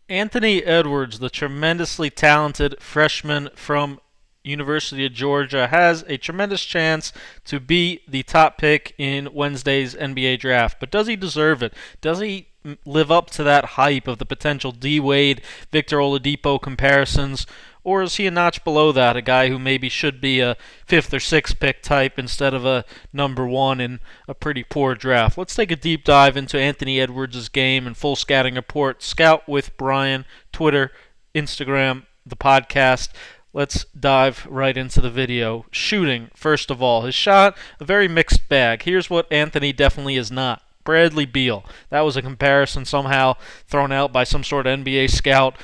Anthony Edwards, the tremendously talented freshman from University of Georgia, has a tremendous chance to be the top pick in Wednesday's NBA draft. But does he deserve it? Does he live up to that hype of the potential D Wade, Victor Oladipo comparisons? Or is he a notch below that, a guy who maybe should be a fifth or sixth pick type instead of a number one in a pretty poor draft? Let's take a deep dive into Anthony Edwards' game and full scouting report. Scout with Bryan, Twitter, Instagram, the podcast. Let's dive right into the video. Shooting, first of all. His shot, a very mixed bag. Here's what Anthony definitely is not. Bradley Beal. That was a comparison somehow thrown out by some sort of NBA scout.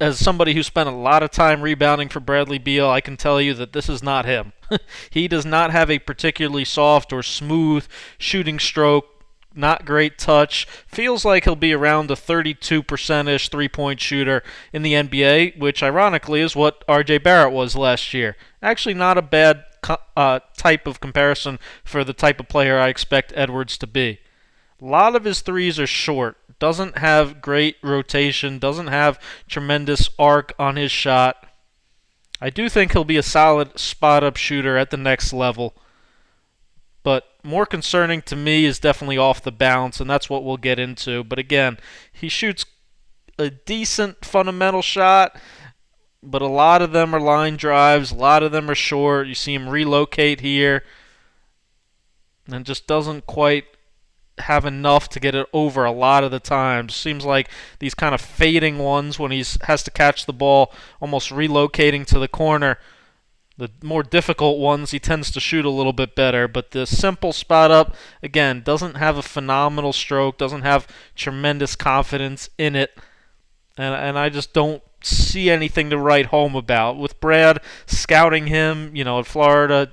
As somebody who spent a lot of time rebounding for Bradley Beal, I can tell you that this is not him. He does not have a particularly soft or smooth shooting stroke. Not great touch. Feels like he'll be around a 32%-ish three-point shooter in the NBA, which ironically is what R.J. Barrett was last year. Actually not a bad type of comparison for the type of player I expect Edwards to be. A lot of his threes are short. Doesn't have great rotation. Doesn't have tremendous arc on his shot. I do think he'll be a solid spot-up shooter at the next level. But more concerning to me is definitely off the bounce, and that's what we'll get into. But again, he shoots a decent fundamental shot, but a lot of them are line drives. A lot of them are short. You see him relocate here, and just doesn't quite have enough to get it over a lot of the times. Seems like these kind of fading ones when he has to catch the ball, almost relocating to the corner. The more difficult ones he tends to shoot a little bit better, but the simple spot up, again, doesn't have a phenomenal stroke, doesn't have tremendous confidence in it, and I just don't see anything to write home about. With Brad scouting him, at Florida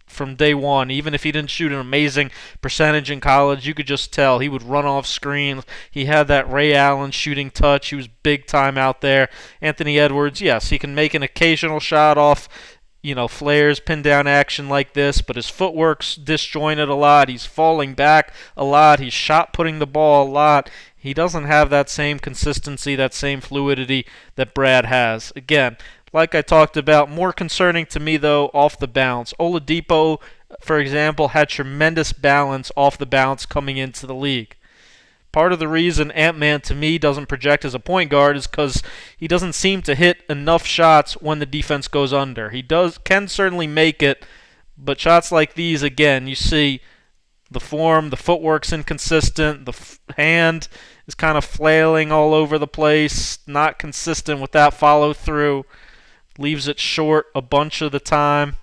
from day one, even if he didn't shoot an amazing percentage in college, you could just tell he would run off screens. He had that Ray Allen shooting touch. He was big time out there. Anthony Edwards, yes, he can make an occasional shot off flares, pin down action like this, but his footwork's disjointed a lot. He's falling back a lot. He's shot putting the ball a lot. He doesn't have that same consistency, that same fluidity that Brad has. Again, like I talked about, more concerning to me, though, off the bounce. Oladipo, for example, had tremendous balance off the bounce coming into the league. Part of the reason Ant-Man, to me, doesn't project as a point guard is because he doesn't seem to hit enough shots when the defense goes under. He can certainly make it, but shots like these, again, you see the form, the footwork's inconsistent, the hand is kind of flailing all over the place, not consistent with that follow-through, leaves it short a bunch of the time.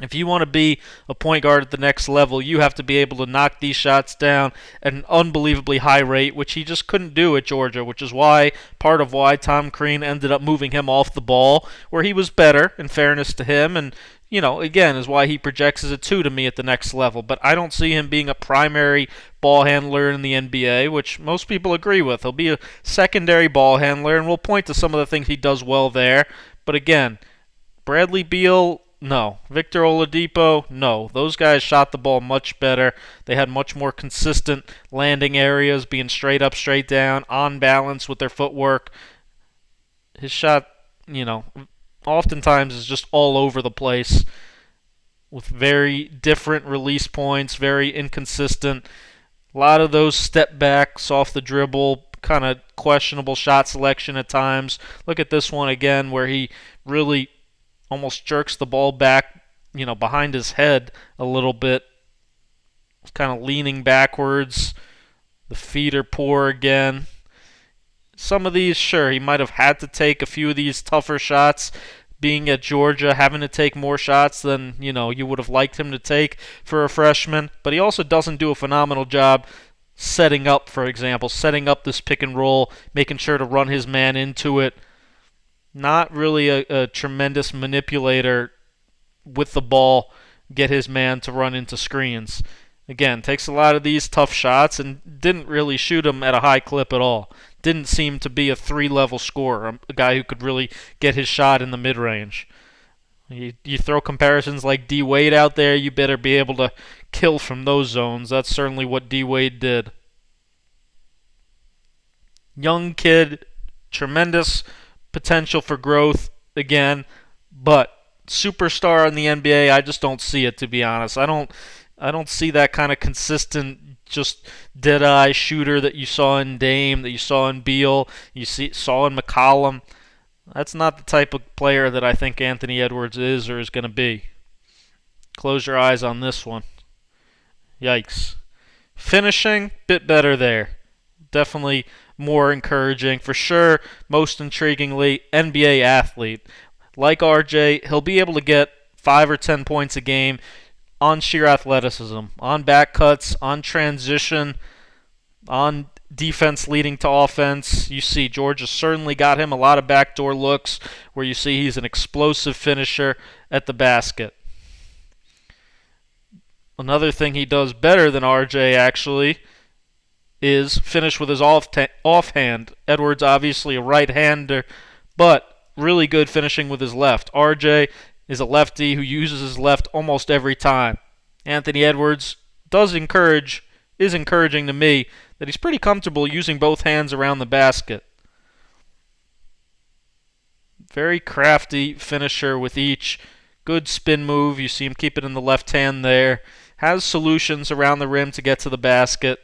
If you want to be a point guard at the next level, you have to be able to knock these shots down at an unbelievably high rate, which he just couldn't do at Georgia, which is part of why Tom Crean ended up moving him off the ball, where he was better, in fairness to him, and, again, is why he projects as a 2 to me at the next level. But I don't see him being a primary ball handler in the NBA, which most people agree with. He'll be a secondary ball handler, and we'll point to some of the things he does well there. But again, Bradley Beal, no. Victor Oladipo, no. Those guys shot the ball much better. They had much more consistent landing areas, being straight up, straight down, on balance with their footwork. His shot, oftentimes is just all over the place with very different release points, very inconsistent. A lot of those step backs off the dribble, kind of questionable shot selection at times. Look at this one again where he really almost jerks the ball back, behind his head a little bit. It's kind of leaning backwards. The feet are poor again. Some of these, sure, he might have had to take a few of these tougher shots. Being at Georgia, having to take more shots than, you would have liked him to take for a freshman. But he also doesn't do a phenomenal job setting up, for example, setting up this pick and roll, making sure to run his man into it. Not really a tremendous manipulator with the ball, get his man to run into screens. Again, takes a lot of these tough shots and didn't really shoot them at a high clip at all. Didn't seem to be a 3-level scorer, a guy who could really get his shot in the mid-range. You throw comparisons like D Wade out there, you better be able to kill from those zones. That's certainly what D Wade did. Young kid, tremendous potential for growth again, but superstar in the NBA, I just don't see it, to be honest. I don't see that kind of consistent, just dead-eye shooter that you saw in Dame, that you saw in Beal, saw in McCollum. That's not the type of player that I think Anthony Edwards is or is going to be. Close your eyes on this one. Yikes. Finishing, bit better there. Definitely more encouraging. For sure, most intriguingly, NBA athlete. Like RJ, he'll be able to get 5 or 10 points a game on sheer athleticism, on back cuts, on transition, on defense leading to offense. You see Georgia certainly got him a lot of backdoor looks where you see he's an explosive finisher at the basket. Another thing he does better than RJ actually is finish with his offhand. Edwards obviously a right-hander, but really good finishing with his left. RJ is a lefty who uses his left almost every time. Anthony Edwards is encouraging to me that he's pretty comfortable using both hands around the basket. Very crafty finisher with each. Good spin move. You see him keep it in the left hand there. Has solutions around the rim to get to the basket.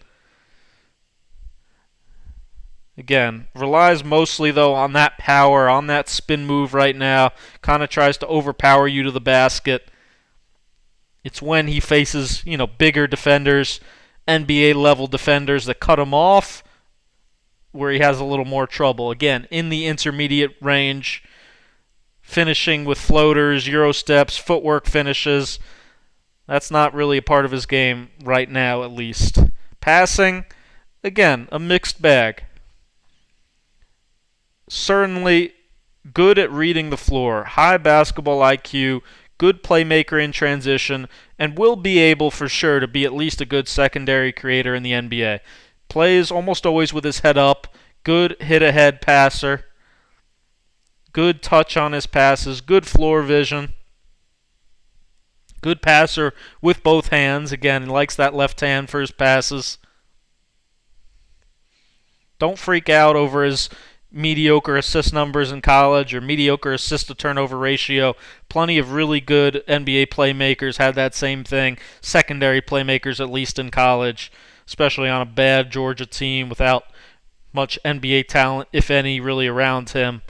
Again, relies mostly, though, on that power, on that spin move right now. Kind of tries to overpower you to the basket. It's when he faces, bigger defenders, NBA-level defenders that cut him off, where he has a little more trouble. Again, in the intermediate range, finishing with floaters, Euro steps, footwork finishes. That's not really a part of his game right now, at least. Passing, again, a mixed bag. Certainly good at reading the floor, high basketball IQ, good playmaker in transition, and will be able for sure to be at least a good secondary creator in the NBA. Plays almost always with his head up, good hit-ahead passer, good touch on his passes, good floor vision. Good passer with both hands. Again, he likes that left hand for his passes. Don't freak out over his mediocre assist numbers in college or mediocre assist to turnover ratio. Plenty of really good NBA playmakers had that same thing. Secondary playmakers, at least in college, especially on a bad Georgia team without much NBA talent, if any, really around him.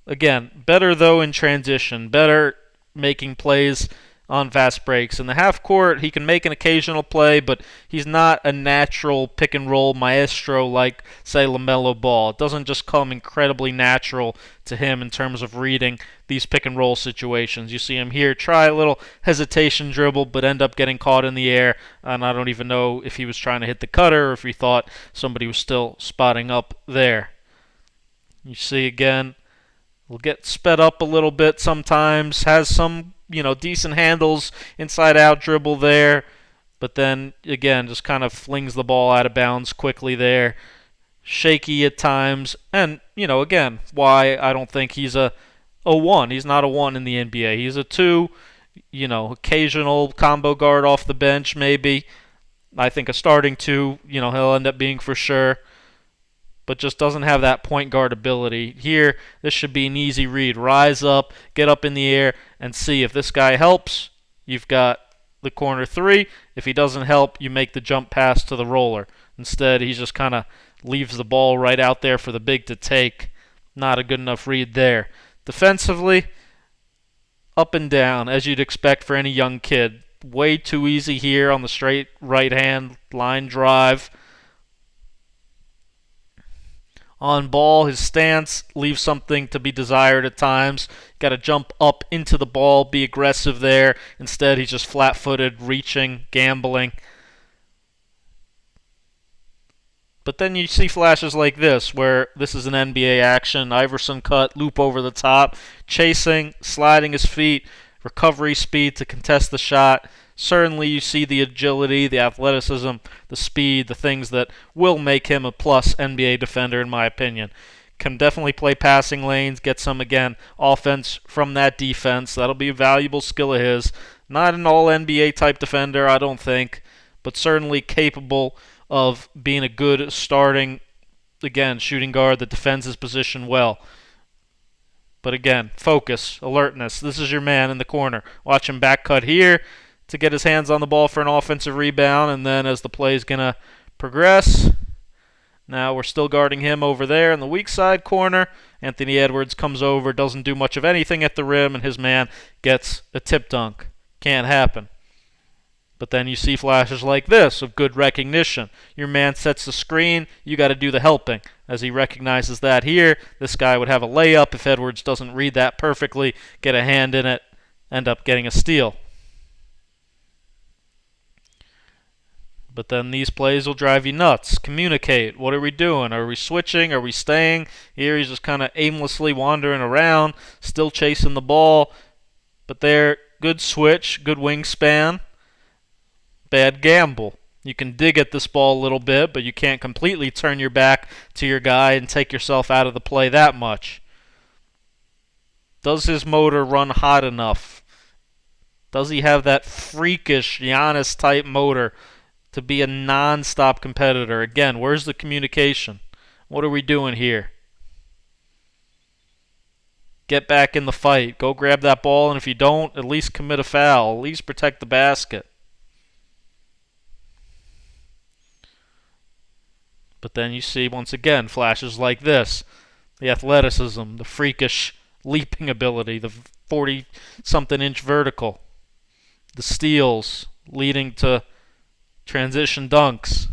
Again, better though in transition. Better making plays on fast breaks. In the half court, he can make an occasional play, but he's not a natural pick and roll maestro like, say, LaMelo Ball. It doesn't just come incredibly natural to him in terms of reading these pick and roll situations. You see him here try a little hesitation dribble, but end up getting caught in the air, and I don't even know if he was trying to hit the cutter or if he thought somebody was still spotting up there. You see again, will get sped up a little bit sometimes, has some decent handles, inside-out dribble there, but then, again, just kind of flings the ball out of bounds quickly there. Shaky at times, and, again, why I don't think he's a 1. He's not a 1 in the NBA. He's a 2, occasional combo guard off the bench, maybe. I think a starting 2, he'll end up being for sure, but just doesn't have that point guard ability. Here, this should be an easy read. Rise up, get up in the air, and see if this guy helps. You've got the corner 3. If he doesn't help, you make the jump pass to the roller. Instead, he just kind of leaves the ball right out there for the big to take. Not a good enough read there. Defensively, up and down, as you'd expect for any young kid. Way too easy here on the straight right-hand line drive. On ball, his stance leaves something to be desired at times. Got to jump up into the ball, be aggressive there. Instead, he's just flat-footed, reaching, gambling. But then you see flashes like this, where this is an NBA action. Iverson cut, loop over the top, chasing, sliding his feet, recovery speed to contest the shot. Certainly you see the agility, the athleticism, the speed, the things that will make him a plus NBA defender in my opinion. Can definitely play passing lanes, get some, again, offense from that defense. That'll be a valuable skill of his. Not an all-NBA type defender, I don't think, but certainly capable of being a good starting again, shooting guard that defends his position well. But again, focus, alertness. This is your man in the corner. Watch him back cut here to get his hands on the ball for an offensive rebound, and then as the play is going to progress, now we're still guarding him over there in the weak side corner. Anthony Edwards comes over, doesn't do much of anything at the rim, and his man gets a tip dunk. Can't happen. But then you see flashes like this of good recognition. Your man sets the screen, you got to do the helping. As he recognizes that here, this guy would have a layup if Edwards doesn't read that perfectly, get a hand in it, end up getting a steal. But then these plays will drive you nuts. Communicate. What are we doing? Are we switching? Are we staying? Here he's just kind of aimlessly wandering around, still chasing the ball. But there, good switch, good wingspan. Bad gamble. You can dig at this ball a little bit, but you can't completely turn your back to your guy and take yourself out of the play that much. Does his motor run hot enough? Does he have that freakish Giannis-type motor to be a non-stop competitor? Again, where's the communication? What are we doing here? Get back in the fight. Go grab that ball, and if you don't, at least commit a foul. At least protect the basket. But then you see, once again, flashes like this. The athleticism, the freakish leaping ability, the 40-something inch vertical. The steals leading to transition dunks.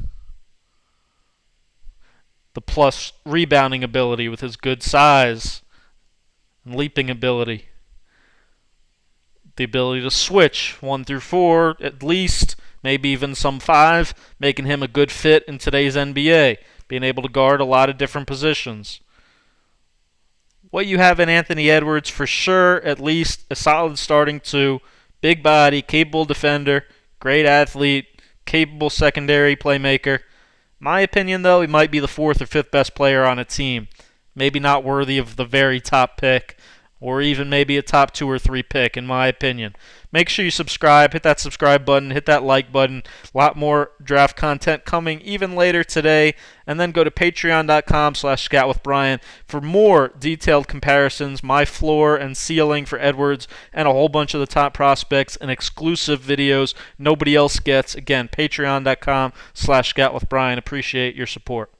The plus rebounding ability with his good size and leaping ability. The ability to switch 1 through 4 at least, maybe even some 5, making him a good fit in today's NBA, being able to guard a lot of different positions. What you have in Anthony Edwards, for sure, at least a solid starting 2, big body, capable defender, great athlete, capable secondary playmaker. My opinion, though, he might be the 4th or 5th best player on a team. Maybe not worthy of the very top pick, or even maybe a top 2 or 3 pick, in my opinion. Make sure you subscribe, hit that subscribe button, hit that like button. A lot more draft content coming even later today. And then go to patreon.com/ScoutWithBryan for more detailed comparisons, my floor and ceiling for Edwards, and a whole bunch of the top prospects and exclusive videos nobody else gets. Again, patreon.com/ScoutWithBryan. Appreciate your support.